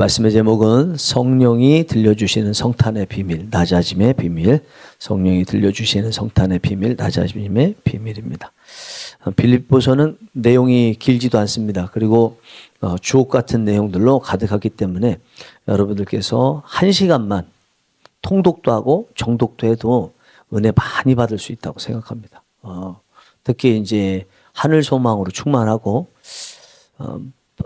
말씀의 제목은 성령이 들려주시는 성탄의 비밀, 낮아짐의 비밀. 성령이 들려주시는 성탄의 비밀, 낮아짐의 비밀입니다. 빌립보서는 내용이 길지도 않습니다. 그리고 주옥 같은 내용들로 가득하기 때문에 여러분들께서 1시간만 통독도 하고 정독도 해도 은혜 많이 받을 수 있다고 생각합니다. 특히 이제 하늘 소망으로 충만하고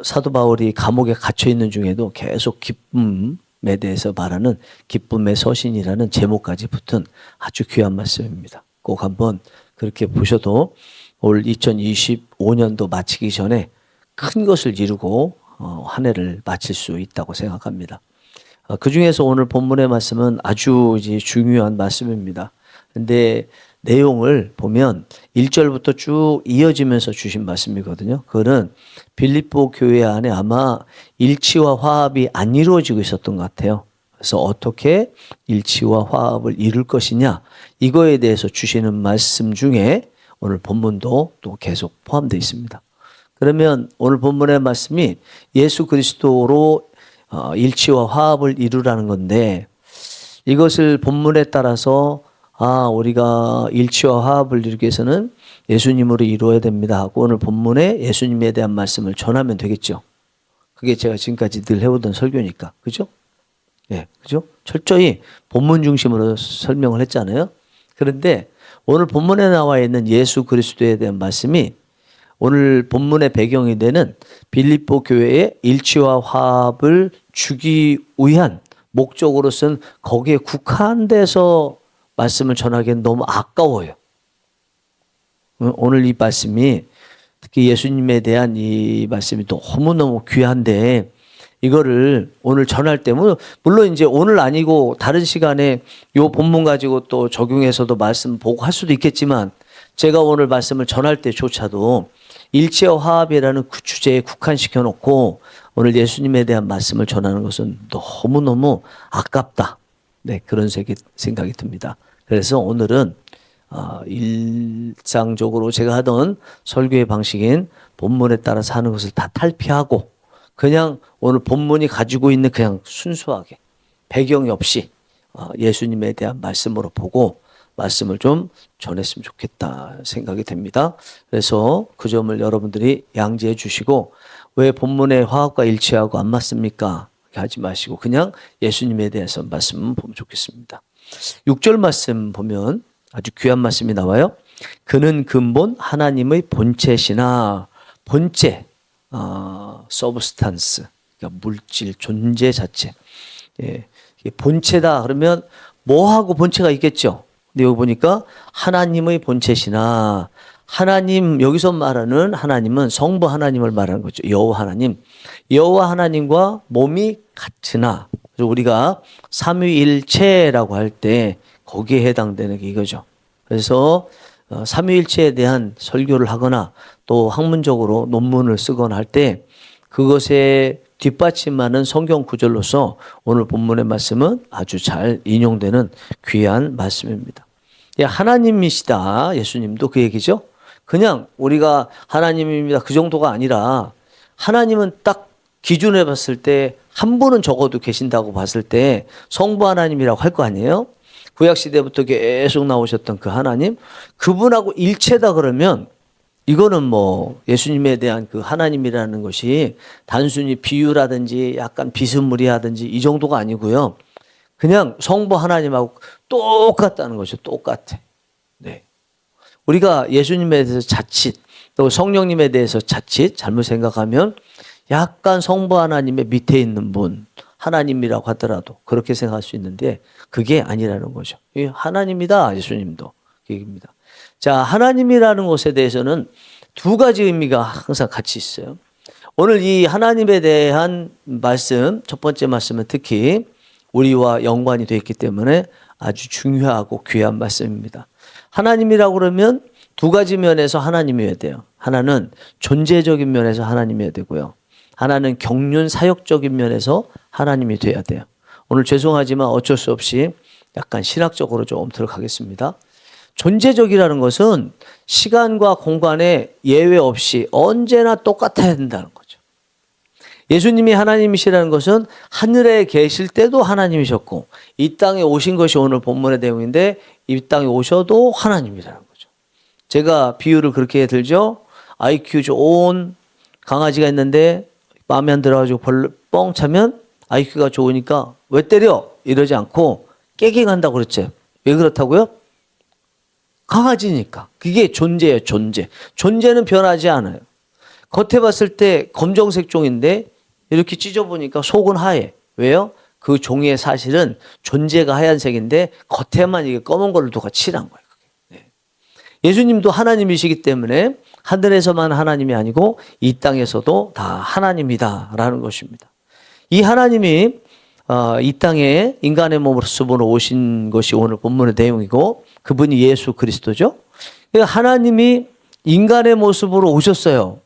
사도 바울이 감옥에 갇혀 있는 중에도 계속 기쁨에 대해서 말하는 기쁨의 서신이라는 제목까지 붙은 아주 귀한 말씀입니다. 꼭 한번 그렇게 보셔도 올 2025년도 마치기 전에 큰 것을 이루고 한 해를 마칠 수 있다고 생각합니다. 그 중에서 오늘 본문의 말씀은 아주 이제 중요한 말씀입니다. 근데 내용을 보면 1절부터 쭉 이어지면서 주신 말씀이거든요. 그거는 빌립보 교회 안에 아마 일치와 화합이 안 이루어지고 있었던 것 같아요. 그래서 어떻게 일치와 화합을 이룰 것이냐, 이거에 대해서 주시는 말씀 중에 오늘 본문도 또 계속 포함되어 있습니다. 그러면 오늘 본문의 말씀이 예수 그리스도로 일치와 화합을 이루라는 건데, 이것을 본문에 따라서 우리가 일치와 화합을 이루기 위해서는 예수님으로 이루어야 됩니다 하고 오늘 본문에 예수님에 대한 말씀을 전하면 되겠죠. 그게 제가 지금까지 늘 해오던 설교니까. 그죠? 예, 그죠? 철저히 본문 중심으로 설명을 했잖아요. 그런데 오늘 본문에 나와 있는 예수 그리스도에 대한 말씀이 오늘 본문의 배경이 되는 빌립보 교회의 일치와 화합을 주기 위한 목적으로서는 거기에 국한돼서 말씀을 전하기엔 너무 아까워요. 오늘 이 말씀이 특히 예수님에 대한 이 말씀이 너무너무 귀한데 이거를 오늘 전할 때 물론 이제 오늘 아니고 다른 시간에 이 본문 가지고 또 적용해서도 말씀 보고 할 수도 있겠지만 제가 오늘 말씀을 전할 때조차도 일치와 화합이라는 그 주제에 국한시켜 놓고 오늘 예수님에 대한 말씀을 전하는 것은 너무너무 아깝다. 네, 그런 생각이 듭니다. 그래서 오늘은 일상적으로 제가 하던 설교의 방식인 본문에 따라서 하는 것을 다 탈피하고 그냥 오늘 본문이 가지고 있는 그냥 순수하게 배경이 없이 예수님에 대한 말씀으로 보고 말씀을 좀 전했으면 좋겠다 생각이 됩니다. 그래서 그 점을 여러분들이 양지해 주시고 왜 본문의 화합과 일치하고 안 맞습니까? 하지 마시고 그냥 예수님에 대해서 말씀 보면 좋겠습니다. 6절 말씀 보면 아주 귀한 말씀이 나와요. 그는 근본 하나님의 본체시나 본체, 서브스탄스, 그러니까 물질, 존재 자체. 예, 본체다 그러면 뭐하고 본체가 있겠죠. 근데 여기 보니까 하나님의 본체시나 하나님 여기서 말하는 하나님은 성부 하나님을 말하는 거죠. 여호와 하나님. 여호와 하나님과 몸이 같으나 그래서 우리가 삼위일체라고 할 때 거기에 해당되는 게 이거죠. 그래서 삼위일체에 대한 설교를 하거나 또 학문적으로 논문을 쓰거나 할 때 그것에 뒷받침하는 성경 구절로서 오늘 본문의 말씀은 아주 잘 인용되는 귀한 말씀입니다. 하나님이시다. 예수님도 그 얘기죠. 그냥 우리가 하나님입니다. 그 정도가 아니라 하나님은 딱 기준해 봤을 때 한 분은 적어도 계신다고 봤을 때 성부 하나님이라고 할 거 아니에요? 구약시대부터 계속 나오셨던 그 하나님, 그분하고 일체다 그러면 이거는 뭐 예수님에 대한 그 하나님이라는 것이 단순히 비유라든지 약간 비스무리하든지 이 정도가 아니고요. 그냥 성부 하나님하고 똑같다는 것이죠. 똑같아. 네. 우리가 예수님에 대해서 자칫 또 성령님에 대해서 자칫 잘못 생각하면 약간 성부 하나님의 밑에 있는 분 하나님이라고 하더라도 그렇게 생각할 수 있는데 그게 아니라는 거죠. 하나님이다. 예수님도 그 얘기입니다. 자, 하나님이라는 것에 대해서는 두 가지 의미가 항상 같이 있어요. 오늘 이 하나님에 대한 말씀, 첫 번째 말씀은 특히 우리와 연관이 되어 있기 때문에 아주 중요하고 귀한 말씀입니다. 하나님이라고 그러면 두 가지 면에서 하나님이어야 돼요. 하나는 존재적인 면에서 하나님이어야 되고요. 하나는 경륜 사역적인 면에서 하나님이 돼야 돼요. 오늘 죄송하지만 어쩔 수 없이 약간 신학적으로 좀 들어가겠습니다. 존재적이라는 것은 시간과 공간에 예외 없이 언제나 똑같아야 된다는 거죠. 예수님이 하나님이시라는 것은 하늘에 계실 때도 하나님이셨고 이 땅에 오신 것이 오늘 본문의 내용인데 이 땅에 오셔도 하나님이라는 거죠. 제가 비유를 그렇게 들죠. IQ 좋은 강아지가 있는데 마음에 안 들어가지고 뻥 차면 IQ가 좋으니까 왜 때려? 이러지 않고 깨갱한다고 그랬죠. 왜 그렇다고요? 강아지니까. 그게 존재예요, 존재. 존재는 변하지 않아요. 겉에 봤을 때 검정색 종인데 이렇게 찢어보니까 속은 하얘. 왜요? 그 종이의 사실은 존재가 하얀색인데 겉에만 이게 검은 걸로 누가 칠한 거예요. 네. 예수님도 하나님이시기 때문에 하늘에서만 하나님이 아니고 이 땅에서도 다 하나님이다라는 것입니다. 이 하나님이 이 땅에 인간의 모습으로 오신 것이 오늘 본문의 내용이고 그분이 예수 그리스도죠. 하나님이 인간의 모습으로 오셨어요.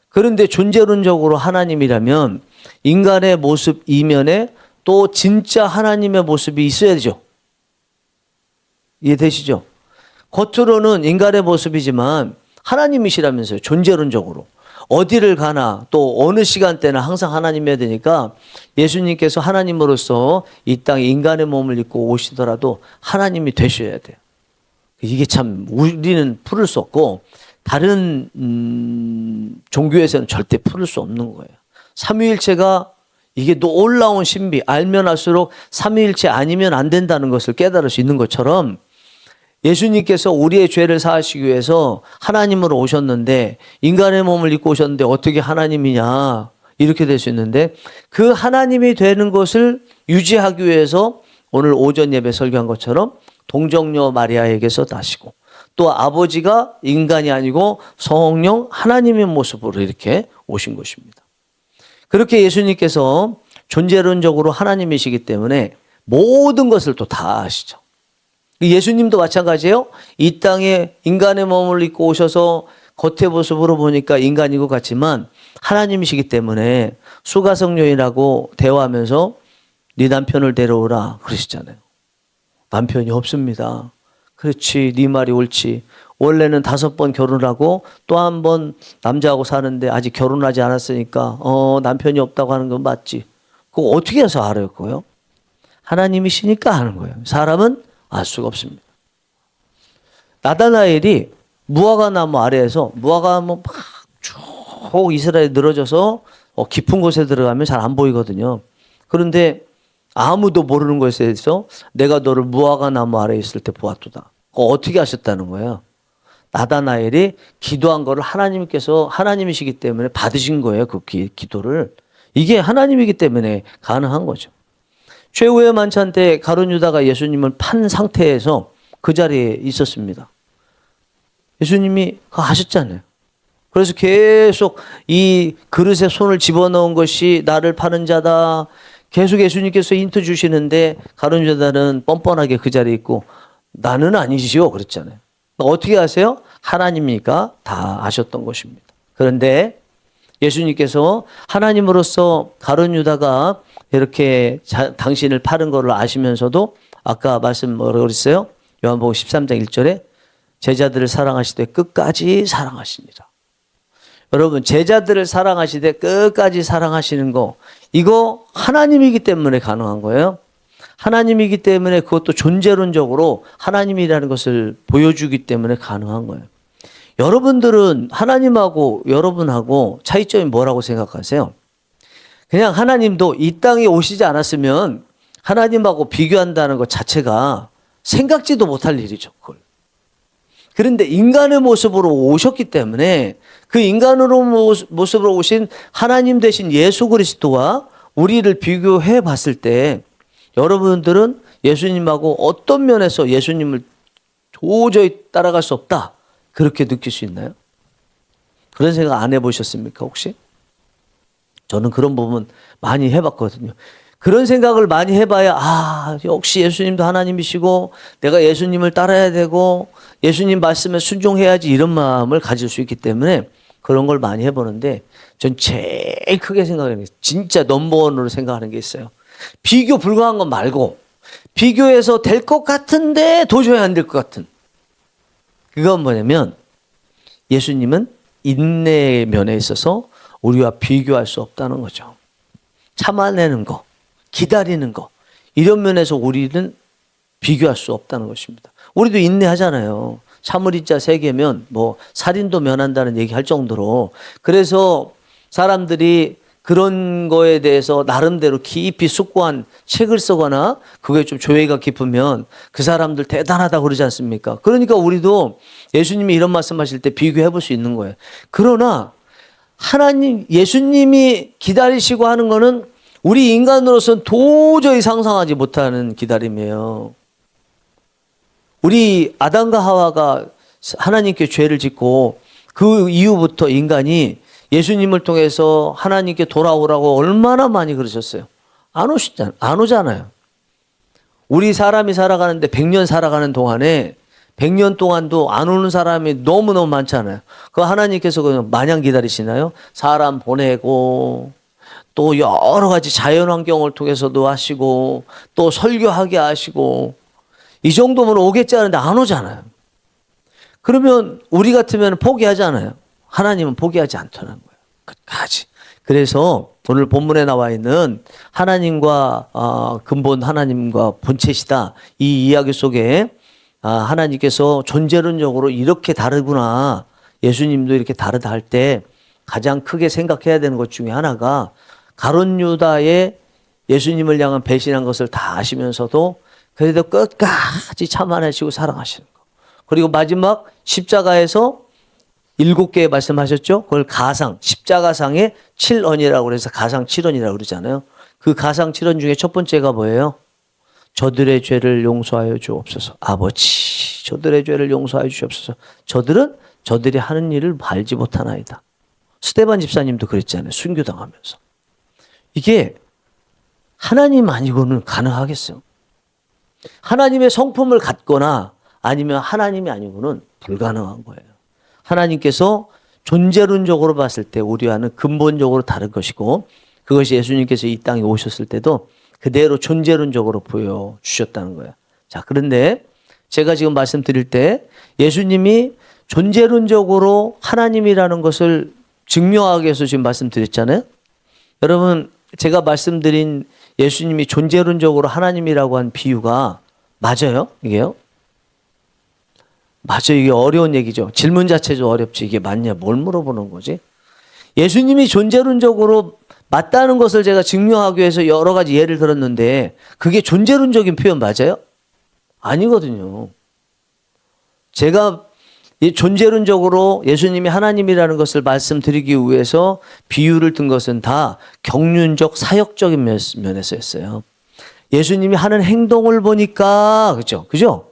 그런데 존재론적으로 하나님이라면 인간의 모습 이면에 또 진짜 하나님의 모습이 있어야 되죠. 이해되시죠? 겉으로는 인간의 모습이지만 하나님이시라면서요. 존재론적으로. 어디를 가나 또 어느 시간대나 항상 하나님이어야 되니까 예수님께서 하나님으로서 이 땅에 인간의 몸을 입고 오시더라도 하나님이 되셔야 돼요. 이게 참 우리는 풀을 수 없고 다른 종교에서는 절대 풀을 수 없는 거예요. 삼위일체가 이게 놀라운 신비, 알면 알수록 삼위일체 아니면 안 된다는 것을 깨달을 수 있는 것처럼 예수님께서 우리의 죄를 사하시기 위해서 하나님으로 오셨는데 인간의 몸을 입고 오셨는데 어떻게 하나님이냐 이렇게 될 수 있는데 그 하나님이 되는 것을 유지하기 위해서 오늘 오전 예배 설교한 것처럼 동정녀 마리아에게서 나시고 또 아버지가 인간이 아니고 성령 하나님의 모습으로 이렇게 오신 것입니다. 그렇게 예수님께서 존재론적으로 하나님이시기 때문에 모든 것을 또 다 아시죠. 예수님도 마찬가지예요. 이 땅에 인간의 몸을 입고 오셔서 겉의 모습으로 보니까 인간인 것 같지만 하나님이시기 때문에 수가성녀인하고 대화하면서 네 남편을 데려오라 그러시잖아요. 남편이 없습니다. 그렇지, 네 말이 옳지. 원래는 5번 결혼을 하고 또 한 번 남자하고 사는데 아직 결혼하지 않았으니까 남편이 없다고 하는 건 맞지. 그거 어떻게 해서 알아요, 그거요? 하나님이시니까 하는 거예요. 사람은 알 수가 없습니다. 나다나엘이 무화과 나무 아래에서 무화과 나무 쭉 이스라엘에 늘어져서 깊은 곳에 들어가면 잘 안 보이거든요. 그런데 아무도 모르는 곳에서 내가 너를 무화과 나무 아래에 있을 때 보았도다. 그거 어떻게 하셨다는 거예요? 나다나엘이 기도한 거를 하나님께서 하나님이시기 때문에 받으신 거예요. 그 기도를. 이게 하나님이기 때문에 가능한 거죠. 최후의 만찬 때 가룟 유다가 예수님을 판 상태에서 그 자리에 있었습니다. 예수님이 그거 하셨잖아요. 그래서 계속 이 그릇에 손을 집어넣은 것이 나를 파는 자다. 계속 예수님께서 힌트 주시는데 가룟 유다는 뻔뻔하게 그 자리에 있고 나는 아니시오 그랬잖아요. 어떻게 아세요? 하나님이니까 다 아셨던 것입니다. 그런데 예수님께서 하나님으로서 가룟 유다가 이렇게 당신을 파는 것을 아시면서도 아까 말씀 뭐라고 그랬어요? 요한복음 13장 1절에 제자들을 사랑하시되 끝까지 사랑하시니라. 여러분 제자들을 사랑하시되 끝까지 사랑하시는 거 이거 하나님이기 때문에 가능한 거예요. 하나님이기 때문에 그것도 존재론적으로 하나님이라는 것을 보여주기 때문에 가능한 거예요. 여러분들은 하나님하고 여러분하고 차이점이 뭐라고 생각하세요? 그냥 하나님도 이 땅에 오시지 않았으면 하나님하고 비교한다는 것 자체가 생각지도 못할 일이죠. 그걸. 그런데 인간의 모습으로 오셨기 때문에 그 인간으로 모습으로 오신 하나님 되신 예수 그리스도와 우리를 비교해 봤을 때 여러분들은 예수님하고 어떤 면에서 예수님을 도저히 따라갈 수 없다. 그렇게 느낄 수 있나요? 그런 생각 안 해보셨습니까, 혹시? 저는 그런 부분 많이 해봤거든요. 그런 생각을 많이 해봐야, 역시 예수님도 하나님이시고, 내가 예수님을 따라야 되고, 예수님 말씀에 순종해야지 이런 마음을 가질 수 있기 때문에 그런 걸 많이 해보는데, 전 제일 크게 생각하는 게, 진짜 넘버원으로 생각하는 게 있어요. 비교 불가한 것 말고, 비교해서 될 것 같은데 도저히 안 될 것 같은. 그건 뭐냐면 예수님은 인내의 면에 있어서 우리와 비교할 수 없다는 거죠. 참아내는 거, 기다리는 거, 이런 면에서 우리는 비교할 수 없다는 것입니다. 우리도 인내하잖아요. 사무리자 3개면 뭐 살인도 면한다는 얘기 할 정도로. 그래서 사람들이 그런 거에 대해서 나름대로 깊이 숙고한 책을 쓰거나 그게 좀 조예가 깊으면 그 사람들 대단하다고 그러지 않습니까? 그러니까 우리도 예수님이 이런 말씀하실 때 비교해 볼 수 있는 거예요. 그러나 하나님, 예수님이 기다리시고 하는 거는 우리 인간으로서는 도저히 상상하지 못하는 기다림이에요. 우리 아담과 하와가 하나님께 죄를 짓고 그 이후부터 인간이 예수님을 통해서 하나님께 돌아오라고 얼마나 많이 그러셨어요. 안 오잖아요. 우리 사람이 살아가는데 100년 살아가는 동안에 100년 동안도 안 오는 사람이 너무너무 많잖아요. 그 하나님께서 그냥 마냥 기다리시나요? 사람 보내고 또 여러 가지 자연 환경을 통해서도 하시고 또 설교하게 하시고 이 정도면 오겠지 하는데 안 오잖아요. 그러면 우리 같으면 포기하잖아요. 하나님은 포기하지 않다는 거예요. 끝까지. 그래서 오늘 본문에 나와 있는 하나님과 근본 하나님과 본체시다. 이 이야기 속에 하나님께서 존재론적으로 이렇게 다르구나. 예수님도 이렇게 다르다 할 때 가장 크게 생각해야 되는 것 중에 하나가 가룟 유다의 예수님을 향한 배신한 것을 다 아시면서도 그래도 끝까지 참아내시고 사랑하시는 거. 그리고 마지막 십자가에서 7개의 말씀하셨죠? 그걸 가상, 십자가상의 7언이라고 그래서 가상 7언이라고 그러잖아요. 그 가상 7언 중에 첫 번째가 뭐예요? 저들의 죄를 용서하여 주옵소서. 아버지, 저들의 죄를 용서하여 주옵소서. 저들은 저들이 하는 일을 알지 못하나이다. 스데반 집사님도 그랬잖아요. 순교당하면서. 이게 하나님 아니고는 가능하겠어요? 하나님의 성품을 갖거나 아니면 하나님이 아니고는 불가능한 거예요. 하나님께서 존재론적으로 봤을 때 우리와는 근본적으로 다른 것이고 그것이 예수님께서 이 땅에 오셨을 때도 그대로 존재론적으로 보여주셨다는 거예요. 자, 그런데 제가 지금 말씀드릴 때 예수님이 존재론적으로 하나님이라는 것을 증명하기 위해서 지금 말씀드렸잖아요. 여러분, 제가 말씀드린 예수님이 존재론적으로 하나님이라고 한 비유가 맞아요? 이게요? 맞아요. 이게 어려운 얘기죠. 질문 자체도 어렵지. 이게 맞냐? 뭘 물어보는 거지? 예수님이 존재론적으로 맞다는 것을 제가 증명하기 위해서 여러 가지 예를 들었는데 그게 존재론적인 표현 맞아요? 아니거든요. 제가 존재론적으로 예수님이 하나님이라는 것을 말씀드리기 위해서 비유를 든 것은 다 경륜적 사역적인 면에서였어요. 예수님이 하는 행동을 보니까 그죠?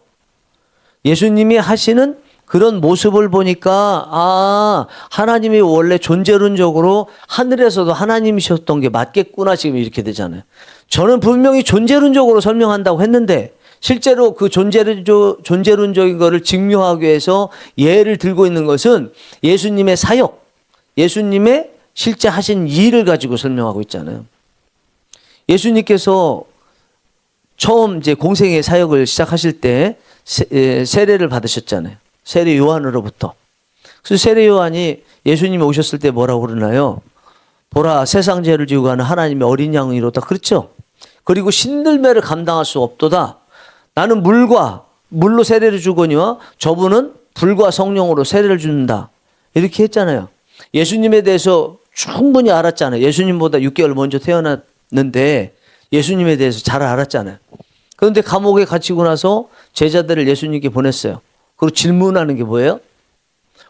예수님이 하시는 그런 모습을 보니까 하나님이 원래 존재론적으로 하늘에서도 하나님이셨던 게 맞겠구나 지금 이렇게 되잖아요. 저는 분명히 존재론적으로 설명한다고 했는데 실제로 그 존재론적인 거를 증명하기 위해서 예를 들고 있는 것은 예수님의 사역, 예수님의 실제 하신 일을 가지고 설명하고 있잖아요. 예수님께서 처음 이제 공생의 사역을 시작하실 때 세례를 받으셨잖아요. 세례 요한으로부터. 그래서 세례 요한이 예수님이 오셨을 때 뭐라고 그러나요? 보라, 세상 죄를 지고 가는 하나님의 어린 양이로다. 그렇죠? 그리고 신들매를 감당할 수 없도다. 나는 물로 세례를 주거니와 저분은 불과 성령으로 세례를 준다. 이렇게 했잖아요. 예수님에 대해서 충분히 알았잖아요. 예수님보다 6개월 먼저 태어났는데 예수님에 대해서 잘 알았잖아요. 그런데 감옥에 갇히고 나서 제자들을 예수님께 보냈어요. 그리고 질문하는 게 뭐예요?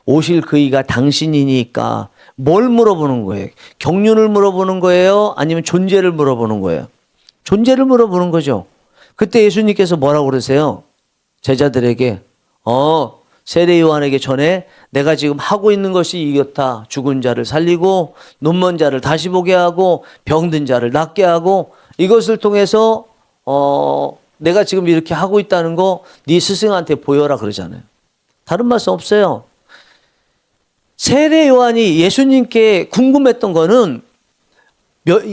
오실 그이가 당신이니까 뭘 물어보는 거예요? 경륜을 물어보는 거예요? 아니면 존재를 물어보는 거예요? 존재를 물어보는 거죠. 그때 예수님께서 뭐라고 그러세요? 제자들에게 세례 요한에게 전에 내가 지금 하고 있는 것이 이렇다. 죽은 자를 살리고 눈먼 자를 다시 보게 하고 병든 자를 낫게 하고 이것을 통해서 내가 지금 이렇게 하고 있다는 거 네 스승한테 보여라 그러잖아요. 다른 말씀 없어요. 세례 요한이 예수님께 궁금했던 거는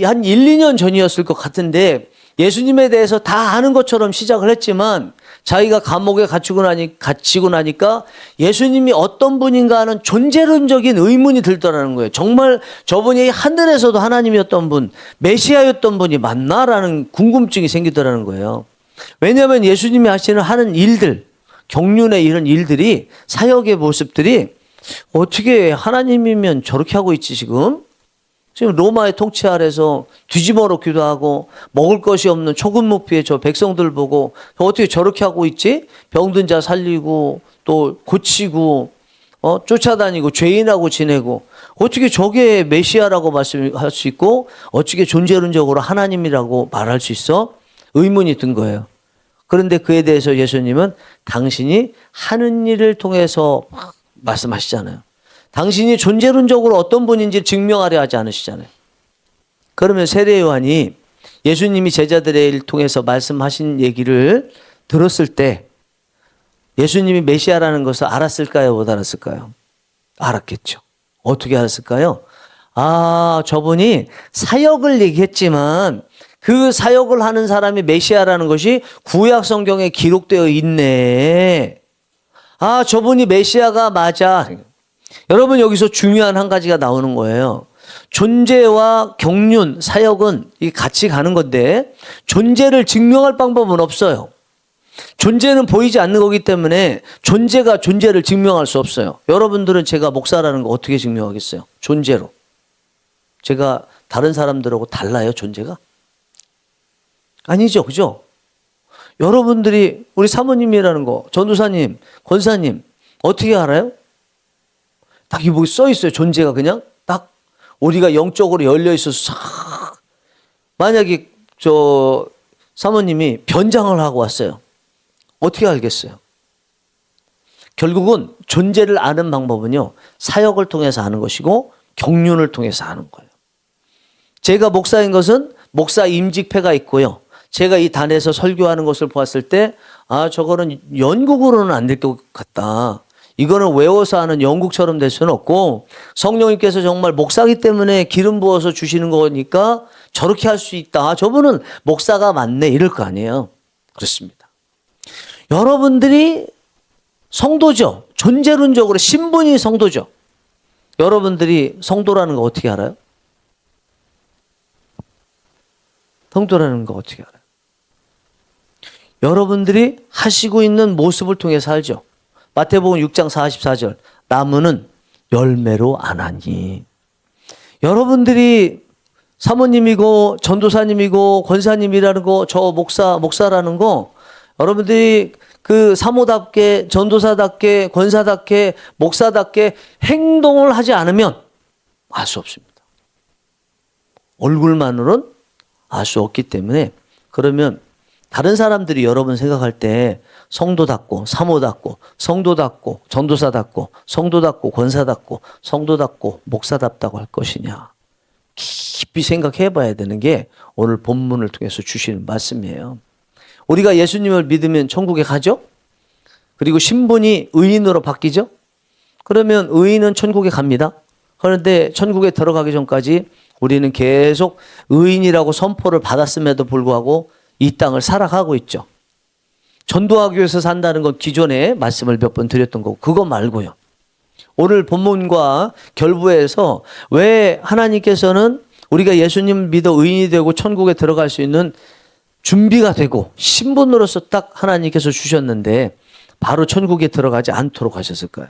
한 1, 2년 전이었을 것 같은데 예수님에 대해서 다 아는 것처럼 시작을 했지만 자기가 감옥에 갇히고 나니까 예수님이 어떤 분인가 하는 존재론적인 의문이 들더라는 거예요. 정말 저분이 하늘에서도 하나님이었던 분, 메시아였던 분이 맞나라는 궁금증이 생기더라는 거예요. 왜냐하면 예수님이 하는 일들, 경륜의 이런 일들이, 사역의 모습들이 어떻게 하나님이면 저렇게 하고 있지 지금 로마의 통치 아래서 뒤집어 놓기도 하고 먹을 것이 없는 초근무피의 저 백성들 보고 어떻게 저렇게 하고 있지? 병든 자 살리고 또 고치고 쫓아다니고 죄인하고 지내고 어떻게 저게 메시아라고 말씀할 수 있고 어떻게 존재론적으로 하나님이라고 말할 수 있어? 의문이 든 거예요. 그런데 그에 대해서 예수님은 당신이 하는 일을 통해서 말씀하시잖아요. 당신이 존재론적으로 어떤 분인지 증명하려 하지 않으시잖아요. 그러면 세례 요한이 예수님이 제자들의 일 통해서 말씀하신 얘기를 들었을 때 예수님이 메시아라는 것을 알았을까요? 못 알았을까요? 알았겠죠. 어떻게 알았을까요? 아, 저분이 사역을 얘기했지만 그 사역을 하는 사람이 메시아라는 것이 구약 성경에 기록되어 있네. 아, 저분이 메시아가 맞아. 여러분 여기서 중요한 한 가지가 나오는 거예요. 존재와 경륜, 사역은 같이 가는 건데 존재를 증명할 방법은 없어요. 존재는 보이지 않는 거기 때문에 존재가 존재를 증명할 수 없어요. 여러분들은 제가 목사라는 거 어떻게 증명하겠어요? 존재로. 제가 다른 사람들하고 달라요, 존재가? 아니죠, 그죠? 여러분들이 우리 사모님이라는 거, 전도사님, 권사님 어떻게 알아요? 딱 이보기 써 있어요. 존재가 그냥 딱 우리가 영적으로 열려 있어서 싹. 만약에 저 사모님이 변장을 하고 왔어요. 어떻게 알겠어요? 결국은 존재를 아는 방법은요, 사역을 통해서 아는 것이고 경륜을 통해서 아는 거예요. 제가 목사인 것은 목사 임직패가 있고요. 제가 이 단에서 설교하는 것을 보았을 때, 아, 저거는 연극으로는 안 될 것 같다. 이거는 외워서 하는 연극처럼 될 수는 없고 성령님께서 정말 목사기 때문에 기름 부어서 주시는 거니까 저렇게 할 수 있다. 저분은 목사가 맞네. 이럴 거 아니에요. 그렇습니다. 여러분들이 성도죠. 존재론적으로 신분이 성도죠. 여러분들이 성도라는 거 어떻게 알아요? 성도라는 거 어떻게 알아요? 여러분들이 하시고 있는 모습을 통해서 알죠. 마태복음 6장 44절 나무는 열매로 아나니. 여러분들이 사모님이고 전도사님이고 권사님이라는 거, 저 목사라는 거, 여러분들이 그 사모답게 전도사답게 권사답게 목사답게 행동을 하지 않으면 알 수 없습니다. 얼굴만으로는 알 수 없기 때문에, 그러면 다른 사람들이 여러분 생각할 때 성도답고 사모답고 성도답고 전도사답고 성도답고 권사답고 성도답고 목사답다고 할 것이냐, 깊이 생각해 봐야 되는 게 오늘 본문을 통해서 주시는 말씀이에요. 우리가 예수님을 믿으면 천국에 가죠? 그리고 신분이 의인으로 바뀌죠? 그러면 의인은 천국에 갑니다. 그런데 천국에 들어가기 전까지 우리는 계속 의인이라고 선포를 받았음에도 불구하고 이 땅을 살아가고 있죠. 전도하기 위해서 산다는 건 기존에 말씀을 몇 번 드렸던 거고, 그거 말고요. 오늘 본문과 결부해서 왜 하나님께서는 우리가 예수님 믿어 의인이 되고 천국에 들어갈 수 있는 준비가 되고 신분으로서 딱 하나님께서 주셨는데 바로 천국에 들어가지 않도록 하셨을까요?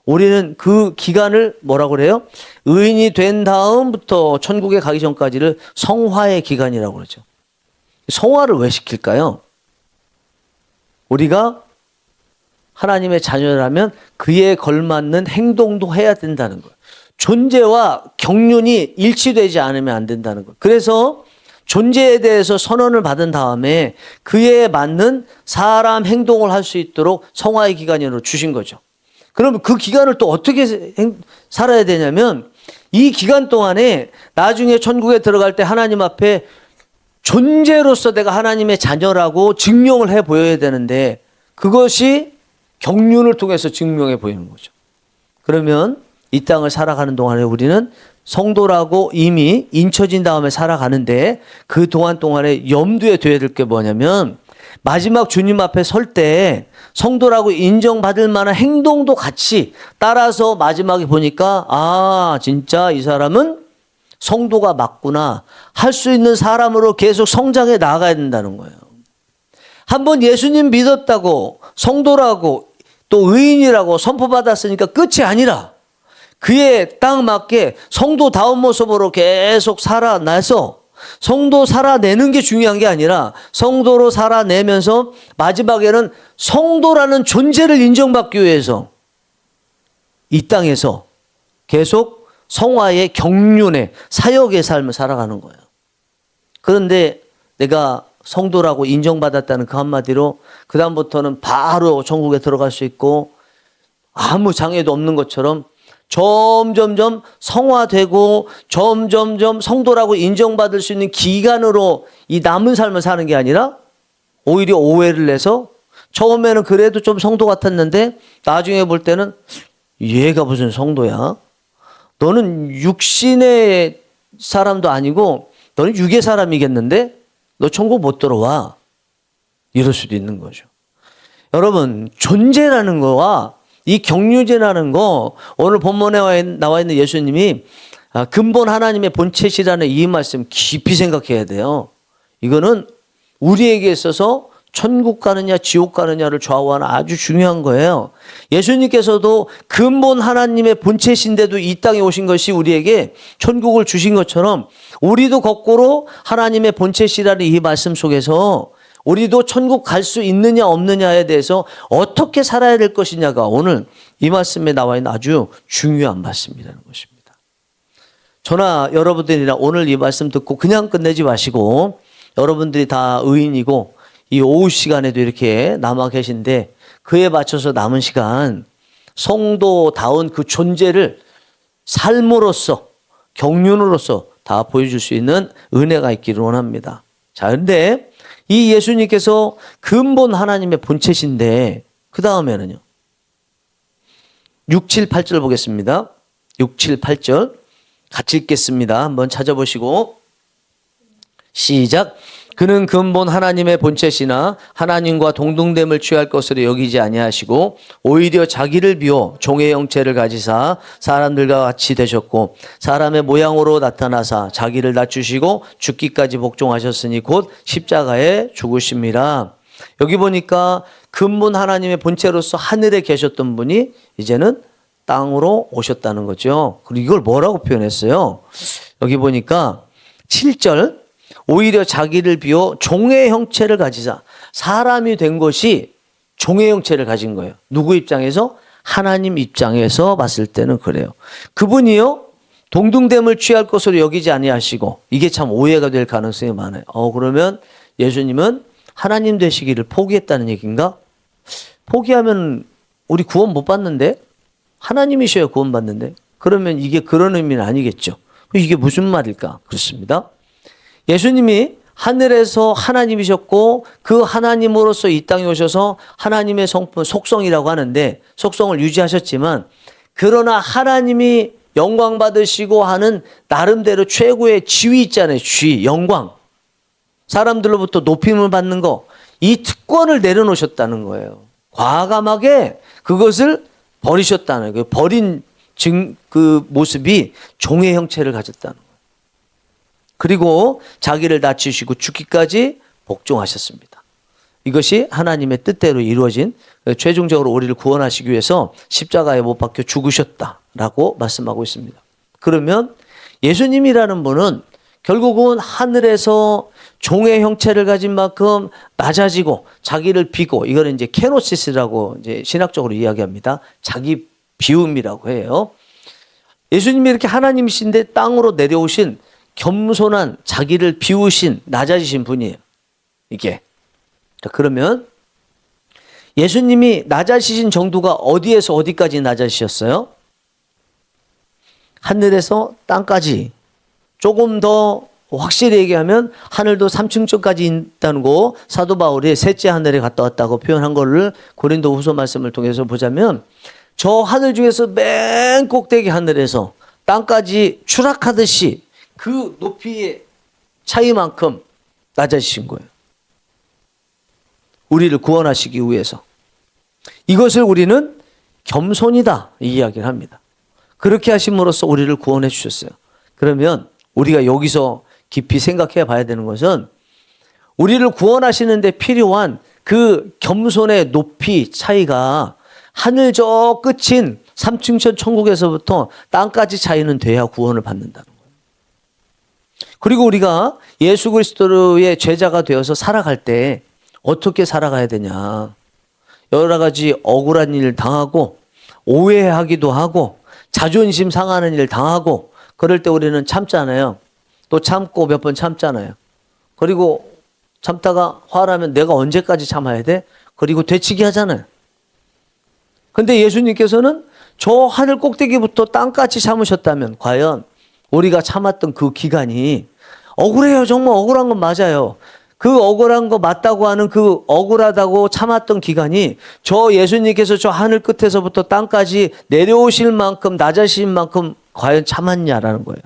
우리는 그 기간을 뭐라고 그래요? 의인이 된 다음부터 천국에 가기 전까지를 성화의 기간이라고 그러죠. 성화를 왜 시킬까요? 우리가 하나님의 자녀라면 그에 걸맞는 행동도 해야 된다는 거예요. 존재와 경륜이 일치되지 않으면 안 된다는 거예요. 그래서 존재에 대해서 선언을 받은 다음에 그에 맞는 사람 행동을 할 수 있도록 성화의 기간으로 주신 거죠. 그러면 그 기간을 또 어떻게 살아야 되냐면, 이 기간 동안에 나중에 천국에 들어갈 때 하나님 앞에 존재로서 내가 하나님의 자녀라고 증명을 해 보여야 되는데, 그것이 경륜을 통해서 증명해 보이는 거죠. 그러면 이 땅을 살아가는 동안에 우리는 성도라고 이미 인쳐진 다음에 살아가는데, 그 동안에 염두에 둬야 될 게 뭐냐면 마지막 주님 앞에 설 때 성도라고 인정받을 만한 행동도 같이 따라서 마지막에 보니까 아, 진짜 이 사람은 성도가 맞구나. 할 수 있는 사람으로 계속 성장해 나가야 된다는 거예요. 한번 예수님 믿었다고 성도라고 또 의인이라고 선포받았으니까 끝이 아니라 그에 딱 맞게 성도다운 모습으로 계속 살아나서 성도 살아내는 게 중요한 게 아니라 성도로 살아내면서 마지막에는 성도라는 존재를 인정받기 위해서 이 땅에서 계속 성화의 경륜의 사역의 삶을 살아가는 거예요. 그런데 내가 성도라고 인정받았다는 그 한마디로 그 다음부터는 바로 천국에 들어갈 수 있고 아무 장애도 없는 것처럼 점점점 성화되고 점점점 성도라고 인정받을 수 있는 기간으로 이 남은 삶을 사는 게 아니라 오히려 오해를 내서 처음에는 그래도 좀 성도 같았는데 나중에 볼 때는 얘가 무슨 성도야? 너는 육신의 사람도 아니고 너는 육의 사람이겠는데 너 천국 못 들어와. 이럴 수도 있는 거죠. 여러분, 존재라는 거와 이 경륜이라는 거 오늘 본문에 나와 있는 예수님이 근본 하나님의 본체시라는 이 말씀 깊이 생각해야 돼요. 이거는 우리에게 있어서 천국 가느냐 지옥 가느냐를 좌우하는 아주 중요한 거예요. 예수님께서도 근본 하나님의 본체신데도 이 땅에 오신 것이 우리에게 천국을 주신 것처럼 우리도 거꾸로 하나님의 본체시라는 이 말씀 속에서 우리도 천국 갈 수 있느냐 없느냐에 대해서 어떻게 살아야 될 것이냐가 오늘 이 말씀에 나와 있는 아주 중요한 말씀이라는 것입니다. 저나 여러분들이나 오늘 이 말씀 듣고 그냥 끝내지 마시고 여러분들이 다 의인이고 이 오후 시간에도 이렇게 남아 계신데 그에 맞춰서 남은 시간 성도다운 그 존재를 삶으로써 경륜으로서 다 보여줄 수 있는 은혜가 있기를 원합니다. 자, 그런데 이 예수님께서 근본 하나님의 본체신데 그 다음에는요. 6, 7, 8절 보겠습니다. 6, 7, 8절 같이 읽겠습니다. 한번 찾아보시고 시작. 그는 근본 하나님의 본체시나 하나님과 동등됨을 취할 것으로 여기지 아니하시고 오히려 자기를 비워 종의 형체를 가지사 사람들과 같이 되셨고 사람의 모양으로 나타나사 자기를 낮추시고 죽기까지 복종하셨으니 곧 십자가에 죽으심이라. 여기 보니까 근본 하나님의 본체로서 하늘에 계셨던 분이 이제는 땅으로 오셨다는 거죠. 그리고 이걸 뭐라고 표현했어요? 여기 보니까 7절 오히려 자기를 비워 종의 형체를 가지사. 사람이 된 것이 종의 형체를 가진 거예요. 누구 입장에서? 하나님 입장에서 봤을 때는 그래요. 그분이요 동등됨을 취할 것으로 여기지 아니하시고 이게 참 오해가 될 가능성이 많아요. 그러면 예수님은 하나님 되시기를 포기했다는 얘기인가? 포기하면 우리 구원 못 받는데? 하나님이셔야 구원 받는데? 그러면 이게 그런 의미는 아니겠죠. 이게 무슨 말일까? 그렇습니다. 예수님이 하늘에서 하나님이셨고 그 하나님으로서 이 땅에 오셔서 하나님의 성품, 속성이라고 하는데 속성을 유지하셨지만 그러나 하나님이 영광 받으시고 하는 나름대로 최고의 지위 있잖아요. 지위, 영광. 사람들로부터 높임을 받는 거. 이 특권을 내려놓으셨다는 거예요. 과감하게 그것을 버리셨다는 거예요. 버린 그 모습이 종의 형체를 가졌다는 거예요. 그리고 자기를 낮추시고 죽기까지 복종하셨습니다. 이것이 하나님의 뜻대로 이루어진 최종적으로 우리를 구원하시기 위해서 십자가에 못 박혀 죽으셨다라고 말씀하고 있습니다. 그러면 예수님이라는 분은 결국은 하늘에서 종의 형체를 가진 만큼 낮아지고 자기를 비고 이거는 이제 케노시스라고 이제 신학적으로 이야기합니다. 자기 비움이라고 해요. 예수님이 이렇게 하나님이신데 땅으로 내려오신 겸손한 자기를 비우신 낮아지신 분이에요. 이게. 그러면 예수님이 낮아지신 정도가 어디에서 어디까지 낮아지셨어요? 하늘에서 땅까지. 조금 더 확실히 얘기하면 하늘도 3층쯤까지 있다는 거 사도 바울이 셋째 하늘에 갔다 왔다고 표현한 거를 고린도 후서 말씀을 통해서 보자면 저 하늘 중에서 맨 꼭대기 하늘에서 땅까지 추락하듯이 그 높이의 차이만큼 낮아지신 거예요. 우리를 구원하시기 위해서. 이것을 우리는 겸손이다 이 이야기를 합니다. 그렇게 하심으로써 우리를 구원해 주셨어요. 그러면 우리가 여기서 깊이 생각해 봐야 되는 것은 우리를 구원하시는데 필요한 그 겸손의 높이 차이가 하늘 저 끝인 삼층천 천국에서부터 땅까지 차이는 돼야 구원을 받는다는 거예요. 그리고 우리가 예수 그리스도의 제자가 되어서 살아갈 때 어떻게 살아가야 되냐. 여러 가지 억울한 일 당하고 오해하기도 하고 자존심 상하는 일 당하고 그럴 때 우리는 참잖아요. 또 참고 몇 번 참잖아요. 그리고 참다가 화나면 내가 언제까지 참아야 돼? 그리고 되치기 하잖아요. 근데 예수님께서는 저 하늘 꼭대기부터 땅까지 참으셨다면 과연 우리가 참았던 그 기간이 억울해요. 정말 억울한 건 맞아요. 그 억울한 거 맞다고 하는 그 억울하다고 참았던 기간이 저 예수님께서 저 하늘 끝에서부터 땅까지 내려오실 만큼 낮아질 만큼 과연 참았냐라는 거예요.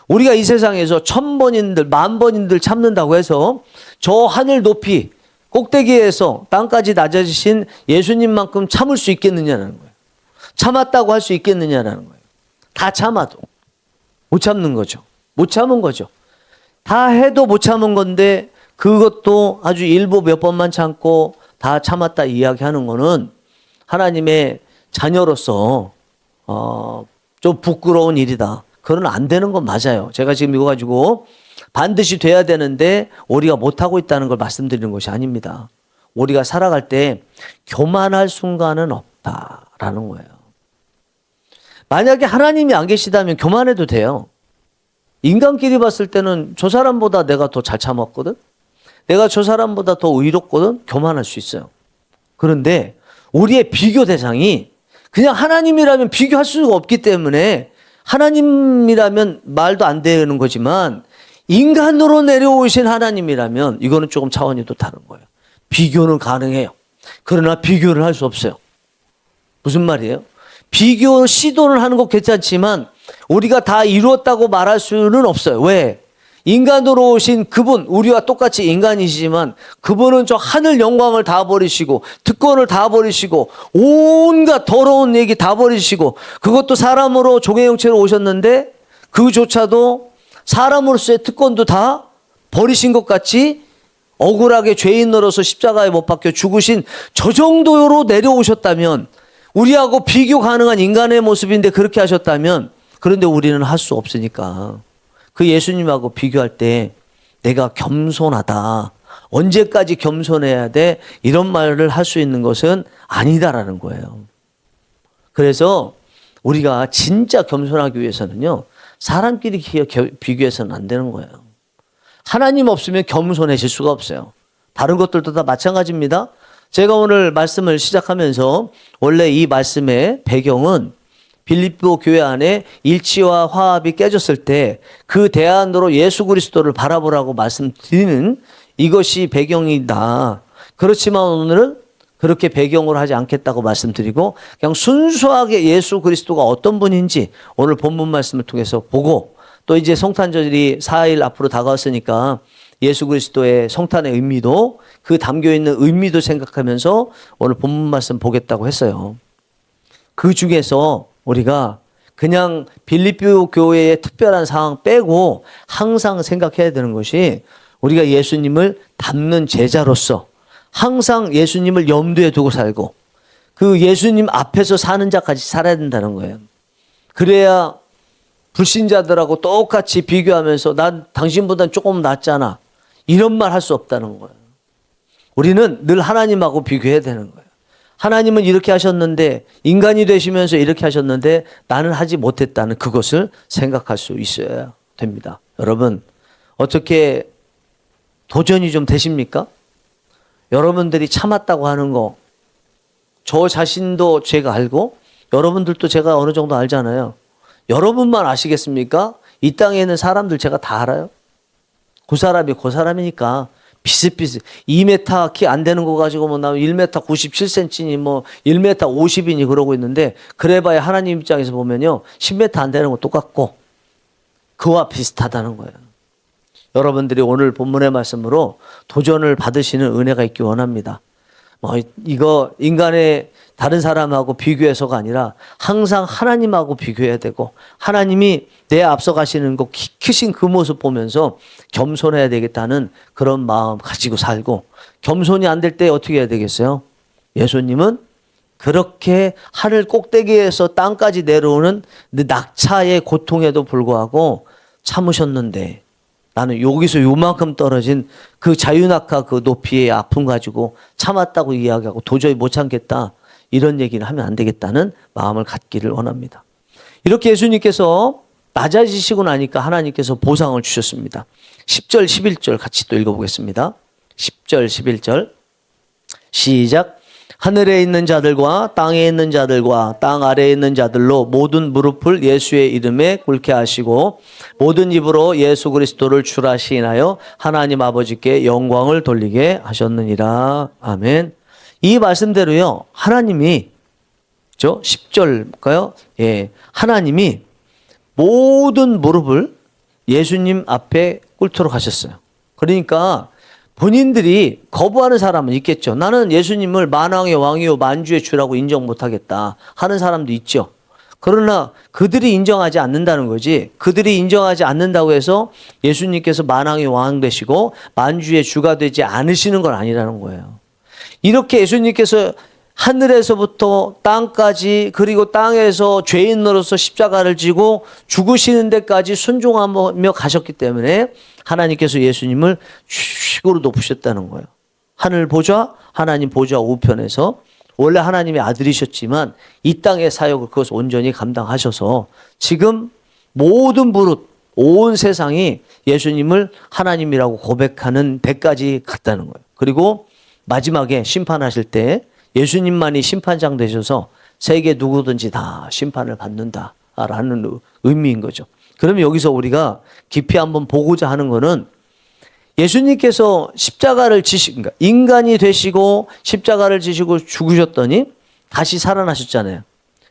우리가 이 세상에서 1000번인들 10,000번인들 참는다고 해서 저 하늘 높이 꼭대기에서 땅까지 낮아지신 예수님만큼 참을 수 있겠느냐는 거예요. 참았다고 할 수 있겠느냐라는 거예요. 다 참아도 못 참는 거죠. 못 참은 거죠. 다 해도 못 참은 건데 그것도 아주 일부 몇 번만 참고 다 참았다 이야기하는 거는 하나님의 자녀로서 좀 부끄러운 일이다. 그건 안 되는 건 맞아요. 제가 지금 이거 가지고 반드시 돼야 되는데 우리가 못하고 있다는 걸 말씀드리는 것이 아닙니다. 우리가 살아갈 때 교만할 순간은 없다라는 거예요. 만약에 하나님이 안 계시다면 교만해도 돼요. 인간끼리 봤을 때는 저 사람보다 내가 더 잘 참았거든. 내가 저 사람보다 더 의롭거든. 교만할 수 있어요. 그런데 우리의 비교 대상이 그냥 하나님이라면 비교할 수가 없기 때문에 하나님이라면 말도 안 되는 거지만 인간으로 내려오신 하나님이라면 이거는 조금 차원이 또 다른 거예요. 비교는 가능해요. 그러나 비교를 할 수 없어요. 무슨 말이에요? 비교 시도를 하는 거 괜찮지만 우리가 다 이루었다고 말할 수는 없어요. 왜? 인간으로 오신 그분, 우리와 똑같이 인간이시지만 그분은 저 하늘 영광을 다 버리시고 특권을 다 버리시고 온갖 더러운 얘기 다 버리시고 그것도 사람으로 종의 형체로 오셨는데 그조차도 사람으로서의 특권도 다 버리신 것 같이 억울하게 죄인 노릇서 십자가에 못 박혀 죽으신 저 정도로 내려오셨다면 우리하고 비교 가능한 인간의 모습인데 그렇게 하셨다면 그런데 우리는 할 수 없으니까 그 예수님하고 비교할 때 내가 겸손하다. 언제까지 겸손해야 돼? 이런 말을 할 수 있는 것은 아니다라는 거예요. 그래서 우리가 진짜 겸손하기 위해서는요. 사람끼리 비교해서는 안 되는 거예요. 하나님 없으면 겸손해질 수가 없어요. 다른 것들도 다 마찬가지입니다. 제가 오늘 말씀을 시작하면서 원래 이 말씀의 배경은 빌립보 교회 안에 일치와 화합이 깨졌을 때 그 대안으로 예수 그리스도를 바라보라고 말씀드리는 이것이 배경이다. 그렇지만 오늘은 그렇게 배경으로 하지 않겠다고 말씀드리고 그냥 순수하게 예수 그리스도가 어떤 분인지 오늘 본문 말씀을 통해서 보고 또 이제 성탄절이 4일 앞으로 다가왔으니까 예수 그리스도의 성탄의 의미도 그 담겨있는 의미도 생각하면서 오늘 본문 말씀 보겠다고 했어요. 그 중에서 우리가 그냥 빌립보 교회의 특별한 상황 빼고 항상 생각해야 되는 것이 우리가 예수님을 닮는 제자로서 항상 예수님을 염두에 두고 살고 그 예수님 앞에서 사는 자까지 살아야 된다는 거예요. 그래야 불신자들하고 똑같이 비교하면서 난 당신보다는 조금 낫잖아. 이런 말 할 수 없다는 거예요. 우리는 늘 하나님하고 비교해야 되는 거예요. 하나님은 이렇게 하셨는데 인간이 되시면서 이렇게 하셨는데 나는 하지 못했다는 그것을 생각할 수 있어야 됩니다. 여러분 어떻게 도전이 좀 되십니까? 여러분들이 참았다고 하는 거 저 자신도 제가 알고 여러분들도 제가 어느 정도 알잖아요. 여러분만 아시겠습니까? 이 땅에 있는 사람들 제가 다 알아요. 그 사람이 그 사람이니까 비슷비슷 2m 키 안 되는 거 가지고 뭐 나 1m 97cm니 뭐 1m 50이니 그러고 있는데 그래봐야 하나님 입장에서 보면요 10m 안 되는 거 똑같고 그와 비슷하다는 거예요. 여러분들이 오늘 본문의 말씀으로 도전을 받으시는 은혜가 있기 원합니다. 이거 인간의 다른 사람하고 비교해서가 아니라 항상 하나님하고 비교해야 되고, 하나님이 내 앞서 가시는 거 크신 그 모습 보면서 겸손해야 되겠다는 그런 마음 가지고 살고, 겸손이 안 될 때 어떻게 해야 되겠어요? 예수님은 그렇게 하늘 꼭대기에서 땅까지 내려오는 낙차의 고통에도 불구하고 참으셨는데, 나는 여기서 요만큼 떨어진 그 자유낙하 그 높이의 아픔 가지고 참았다고 이야기하고 도저히 못 참겠다, 이런 얘기를 하면 안 되겠다는 마음을 갖기를 원합니다. 이렇게 예수님께서 낮아지시고 나니까 하나님께서 보상을 주셨습니다. 10절 11절 같이 또 읽어보겠습니다. 10절 11절 시작. 하늘에 있는 자들과 땅에 있는 자들과 땅 아래에 있는 자들로 모든 무릎을 예수의 이름에 꿇게 하시고 모든 입으로 예수 그리스도를 주라 시인하여 하나님 아버지께 영광을 돌리게 하셨느니라. 아멘. 이 말씀대로요, 하나님이 10절일까요? 예, 하나님이 모든 무릎을 예수님 앞에 꿇도록 하셨어요. 그러니까 본인들이 거부하는 사람은 있겠죠. 나는 예수님을 만왕의 왕이요 만주의 주라고 인정 못하겠다 하는 사람도 있죠. 그러나 그들이 인정하지 않는다는 거지, 그들이 인정하지 않는다고 해서 예수님께서 만왕의 왕 되시고 만주의 주가 되지 않으시는 건 아니라는 거예요. 이렇게 예수님께서 하늘에서부터 땅까지, 그리고 땅에서 죄인으로서 십자가를 지고 죽으시는 데까지 순종하며 가셨기 때문에 하나님께서 예수님을 최고로 높으셨다는 거예요. 하늘 보좌, 하나님 보좌 우편에서 원래 하나님의 아들이셨지만 이 땅의 사역을 그것을 온전히 감당하셔서 지금 모든 무릇, 온 세상이 예수님을 하나님이라고 고백하는 데까지 갔다는 거예요. 그리고 마지막에 심판하실 때 예수님만이 심판장 되셔서 세계 누구든지 다 심판을 받는다라는 의미인 거죠. 그러면 여기서 우리가 깊이 한번 보고자 하는 거는, 예수님께서 십자가를 그러니까 인간이 되시고 십자가를 지시고 죽으셨더니 다시 살아나셨잖아요.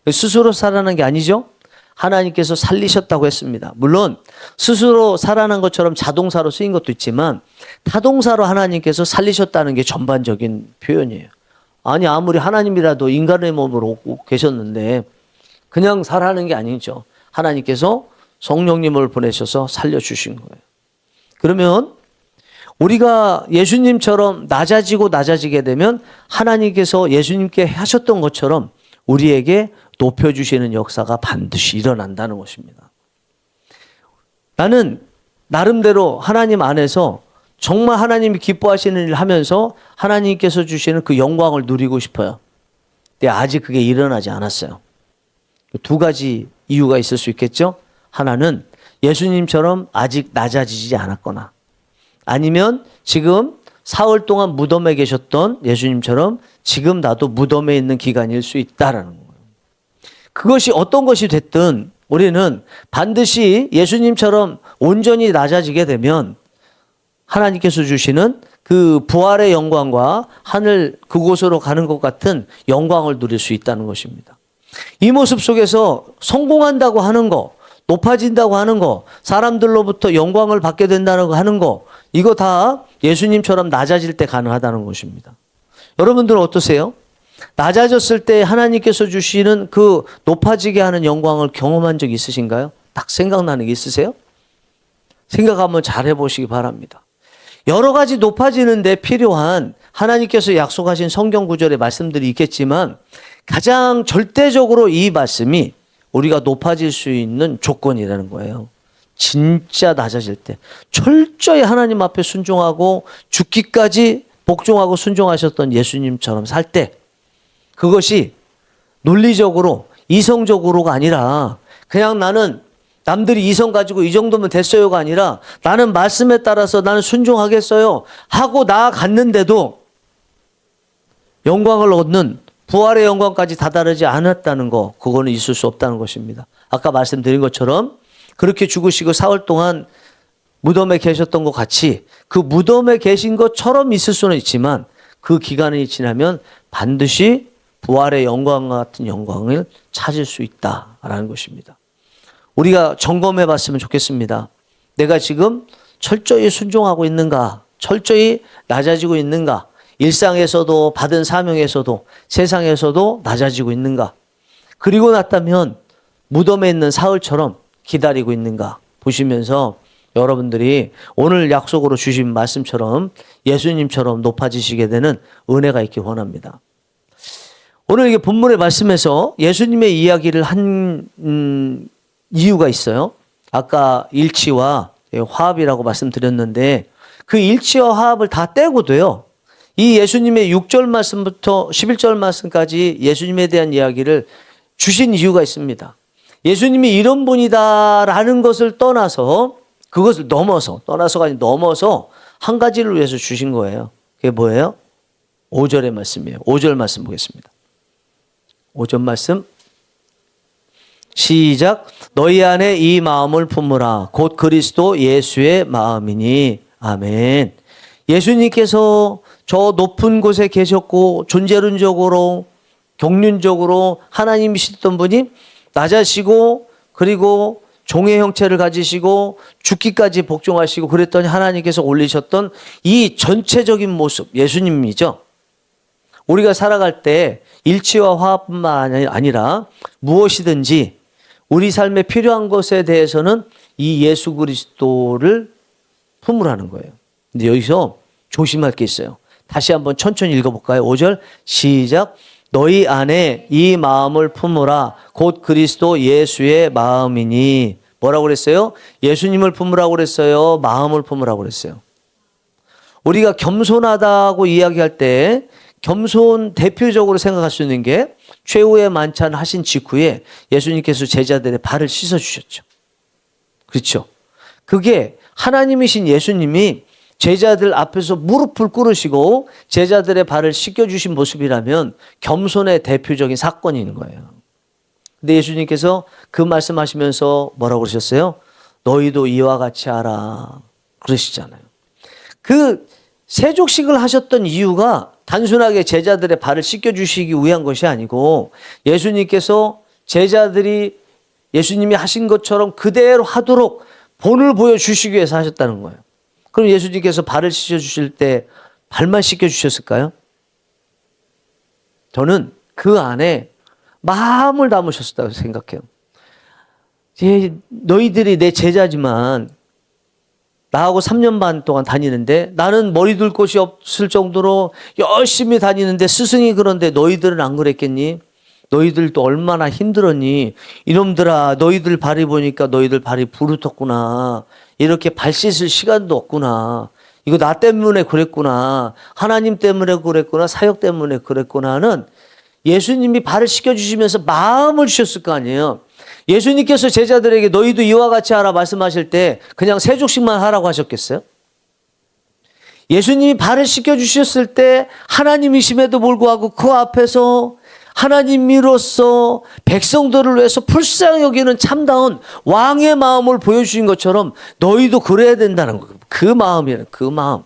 스스로 살아난 게 아니죠. 하나님께서 살리셨다고 했습니다. 물론 스스로 살아난 것처럼 자동사로 쓰인 것도 있지만 타동사로 하나님께서 살리셨다는 게 전반적인 표현이에요. 아니, 아무리 하나님이라도 인간의 몸으로 오고 계셨는데 그냥 살아나는 게 아니죠. 하나님께서 성령님을 보내셔서 살려주신 거예요. 그러면 우리가 예수님처럼 낮아지게 되면 하나님께서 예수님께 하셨던 것처럼 우리에게 높여주시는 역사가 반드시 일어난다는 것입니다. 나는 나름대로 하나님 안에서 정말 하나님이 기뻐하시는 일을 하면서 하나님께서 주시는 그 영광을 누리고 싶어요. 근데 아직 그게 일어나지 않았어요. 두 가지 이유가 있을 수 있겠죠. 하나는 예수님처럼 아직 낮아지지 않았거나, 아니면 지금 사흘 동안 무덤에 계셨던 예수님처럼 지금 나도 무덤에 있는 기간일 수 있다라는 거예요. 그것이 어떤 것이 됐든 우리는 반드시 예수님처럼 온전히 낮아지게 되면 하나님께서 주시는 그 부활의 영광과 하늘 그곳으로 가는 것 같은 영광을 누릴 수 있다는 것입니다. 이 모습 속에서 성공한다고 하는 거, 높아진다고 하는 거, 사람들로부터 영광을 받게 된다는 거 하는 거, 이거 다 예수님처럼 낮아질 때 가능하다는 것입니다. 여러분들은 어떠세요? 낮아졌을 때 하나님께서 주시는 그 높아지게 하는 영광을 경험한 적 있으신가요? 딱 생각나는 게 있으세요? 생각 한번 잘 해보시기 바랍니다. 여러 가지 높아지는 데 필요한 하나님께서 약속하신 성경 구절의 말씀들이 있겠지만 가장 절대적으로 이 말씀이 우리가 높아질 수 있는 조건이라는 거예요. 진짜 낮아질 때 철저히 하나님 앞에 순종하고 죽기까지 복종하고 순종하셨던 예수님처럼 살 때, 그것이 논리적으로 이성적으로가 아니라 그냥 나는 남들이 이성 가지고 이 정도면 됐어요가 아니라 나는 말씀에 따라서 나는 순종하겠어요 하고 나아갔는데도 영광을 얻는 부활의 영광까지 다다르지 않았다는 거, 그거는 있을 수 없다는 것입니다. 아까 말씀드린 것처럼 그렇게 죽으시고 사흘 동안 무덤에 계셨던 것 같이 그 무덤에 계신 것처럼 있을 수는 있지만 그 기간이 지나면 반드시 부활의 영광과 같은 영광을 찾을 수 있다라는 것입니다. 우리가 점검해 봤으면 좋겠습니다. 내가 지금 철저히 순종하고 있는가? 철저히 낮아지고 있는가? 일상에서도 받은 사명에서도 세상에서도 낮아지고 있는가? 그리고 났다면 무덤에 있는 사울처럼 기다리고 있는가? 보시면서 여러분들이 오늘 약속으로 주신 말씀처럼 예수님처럼 높아지시게 되는 은혜가 있기 원합니다. 오늘 이게 본문의 말씀에서 예수님의 이야기를 한 이유가 있어요. 아까 일치와 화합이라고 말씀드렸는데 그 일치와 화합을 다 떼고도요. 이 예수님의 6절 말씀부터 11절 말씀까지 예수님에 대한 이야기를 주신 이유가 있습니다. 예수님이 이런 분이다라는 것을 떠나서 그것을 떠나서가 아니라 넘어서 한 가지를 위해서 주신 거예요. 그게 뭐예요? 5절의 말씀이에요. 5절 말씀 보겠습니다. 5절 말씀 시작. 너희 안에 이 마음을 품으라. 곧 그리스도 예수의 마음이니. 아멘. 예수님께서 저 높은 곳에 계셨고 존재론적으로 경륜적으로 하나님이시던 분이 낮아지고 그리고 종의 형체를 가지시고 죽기까지 복종하시고 그랬더니 하나님께서 올리셨던 이 전체적인 모습 예수님이죠. 우리가 살아갈 때 일치와 화합뿐만 아니라 무엇이든지 우리 삶에 필요한 것에 대해서는 이 예수 그리스도를 품으라는 거예요. 근데 여기서 조심할 게 있어요. 다시 한번 천천히 읽어볼까요? 5절 시작. 너희 안에 이 마음을 품으라. 곧 그리스도 예수의 마음이니. 뭐라고 그랬어요? 예수님을 품으라고 그랬어요? 마음을 품으라고 그랬어요? 우리가 겸손하다고 이야기할 때 겸손 대표적으로 생각할 수 있는 게 최후의 만찬 하신 직후에 예수님께서 제자들의 발을 씻어주셨죠. 그렇죠? 그게 하나님이신 예수님이 제자들 앞에서 무릎을 꿇으시고 제자들의 발을 씻겨주신 모습이라면 겸손의 대표적인 사건이 있는 거예요. 근데 예수님께서 그 말씀하시면서 뭐라고 그러셨어요? 너희도 이와 같이 하라 그러시잖아요. 그 세족식을 하셨던 이유가 단순하게 제자들의 발을 씻겨주시기 위한 것이 아니고 예수님께서 제자들이 예수님이 하신 것처럼 그대로 하도록 본을 보여주시기 위해서 하셨다는 거예요. 그럼 예수님께서 발을 씻어주실 때 발만 씻겨주셨을까요? 저는 그 안에 마음을 담으셨다고 생각해요. 너희들이 내 제자지만 나하고 3년 반 동안 다니는데 나는 머리 둘 곳이 없을 정도로 열심히 다니는데 스승이 그런데 너희들은 안 그랬겠니? 너희들도 얼마나 힘들었니? 이놈들아 너희들 발이 보니까 너희들 발이 부르텄구나. 이렇게 발 씻을 시간도 없구나. 이거 나 때문에 그랬구나. 하나님 때문에 그랬구나. 사역 때문에 그랬구나는 예수님이 발을 씻겨주시면서 마음을 주셨을 거 아니에요. 예수님께서 제자들에게 너희도 이와 같이 하라 말씀하실 때 그냥 세족씩만 하라고 하셨겠어요? 예수님이 발을 씻겨주셨을 때 하나님이심에도 불구하고 그 앞에서 하나님으로서 백성들을 위해서 불쌍히 여기는 참다운 왕의 마음을 보여주신 것처럼 너희도 그래야 된다는 거예요. 그 마음이에요. 그 마음.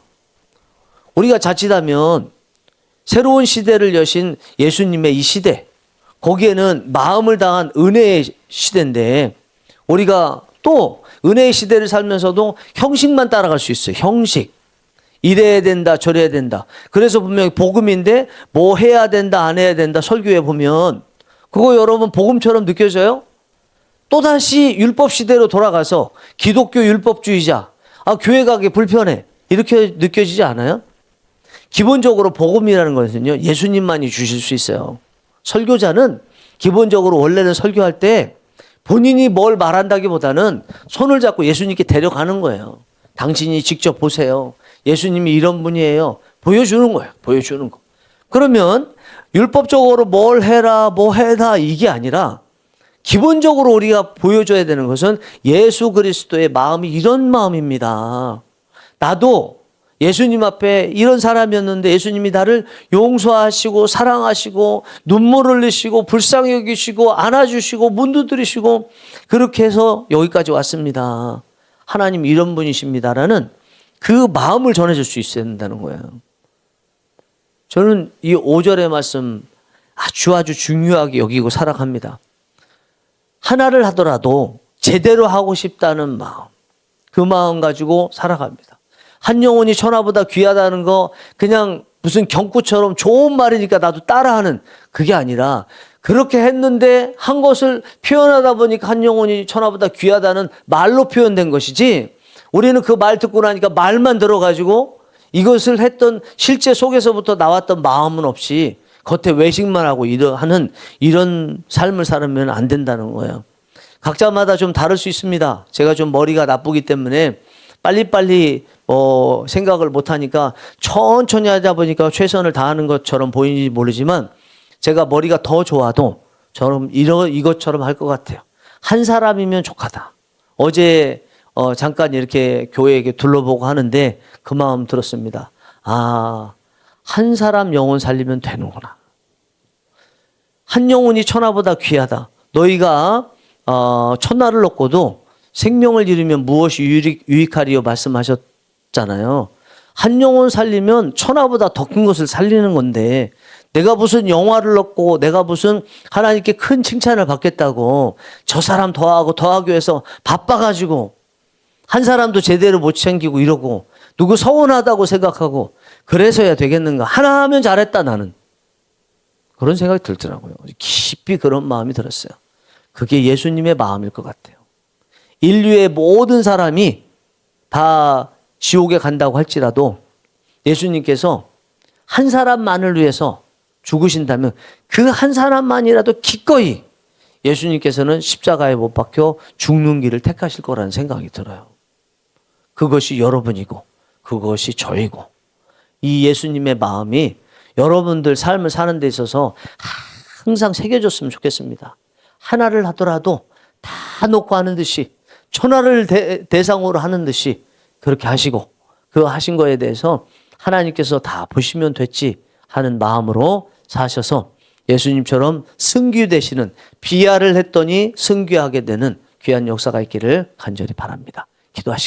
우리가 자칫하면 새로운 시대를 여신 예수님의 이 시대, 거기에는 마음을 다한 은혜의 시대인데 우리가 또 은혜의 시대를 살면서도 형식만 따라갈 수 있어요. 형식. 이래야 된다 저래야 된다. 그래서 분명히 복음인데 뭐 해야 된다 안 해야 된다 설교에 보면 그거 여러분 복음처럼 느껴져요? 또다시 율법 시대로 돌아가서 기독교 율법주의자 교회 가기 불편해 이렇게 느껴지지 않아요? 기본적으로 복음이라는 것은요 예수님만이 주실 수 있어요. 설교자는 기본적으로 원래는 설교할 때 본인이 뭘 말한다기보다는 손을 잡고 예수님께 데려가는 거예요. 당신이 직접 보세요. 예수님이 이런 분이에요. 보여주는 거예요. 보여주는 거. 그러면 율법적으로 뭘 해라 뭐 해라 이게 아니라 기본적으로 우리가 보여줘야 되는 것은 예수 그리스도의 마음이 이런 마음입니다. 나도 예수님 앞에 이런 사람이었는데 예수님이 나를 용서하시고 사랑하시고 눈물 흘리시고 불쌍히 여기시고 안아주시고 문 두드리시고 그렇게 해서 여기까지 왔습니다. 하나님 이런 분이십니다라는 그 마음을 전해줄 수 있어야 된다는 거예요. 저는 이 5절의 말씀 아주 중요하게 여기고 살아갑니다. 하나를 하더라도 제대로 하고 싶다는 마음. 그 마음 가지고 살아갑니다. 한 영혼이 천하보다 귀하다는 거 그냥 무슨 경구처럼 좋은 말이니까 나도 따라하는 그게 아니라 그렇게 했는데 한 것을 표현하다 보니까 한 영혼이 천하보다 귀하다는 말로 표현된 것이지 우리는 그 말 듣고 나니까 말만 들어가지고 이것을 했던 실제 속에서부터 나왔던 마음은 없이 겉에 외식만 하고 하는 이런 삶을 살면 안 된다는 거예요. 각자마다 좀 다를 수 있습니다. 제가 좀 머리가 나쁘기 때문에 빨리빨리 생각을 못하니까 천천히 하다 보니까 최선을 다하는 것처럼 보이는지 모르지만 제가 머리가 더 좋아도 저는 이것처럼 할 것 같아요. 한 사람이면 족하다. 어제 잠깐 이렇게 교회에 둘러보고 하는데 그 마음 들었습니다. 아, 한 사람 영혼 살리면 되는구나. 한 영혼이 천하보다 귀하다. 너희가 천하를 얻고도 생명을 잃으면 무엇이 유익하리요 말씀하셨잖아요. 한 영혼 살리면 천하보다 더 큰 것을 살리는 건데 내가 무슨 영화를 얻고 내가 무슨 하나님께 큰 칭찬을 받겠다고 저 사람 더하기 위해서 바빠가지고 한 사람도 제대로 못 챙기고 이러고 누구 서운하다고 생각하고 그래서야 되겠는가. 하나 하면 잘했다 나는. 그런 생각이 들더라고요. 깊이 그런 마음이 들었어요. 그게 예수님의 마음일 것 같아요. 인류의 모든 사람이 다 지옥에 간다고 할지라도 예수님께서 한 사람만을 위해서 죽으신다면 그 한 사람만이라도 기꺼이 예수님께서는 십자가에 못 박혀 죽는 길을 택하실 거라는 생각이 들어요. 그것이 여러분이고 그것이 저이고 이 예수님의 마음이 여러분들 삶을 사는 데 있어서 항상 새겨졌으면 좋겠습니다. 하나를 하더라도 다 놓고 하는 듯이 천하를 대상으로 하는 듯이 그렇게 하시고 그 하신 거에 대해서 하나님께서 다 보시면 됐지 하는 마음으로 사셔서 예수님처럼 승귀되시는 비하를 했더니 승귀하게 되는 귀한 역사가 있기를 간절히 바랍니다. 기도하시겠습니다.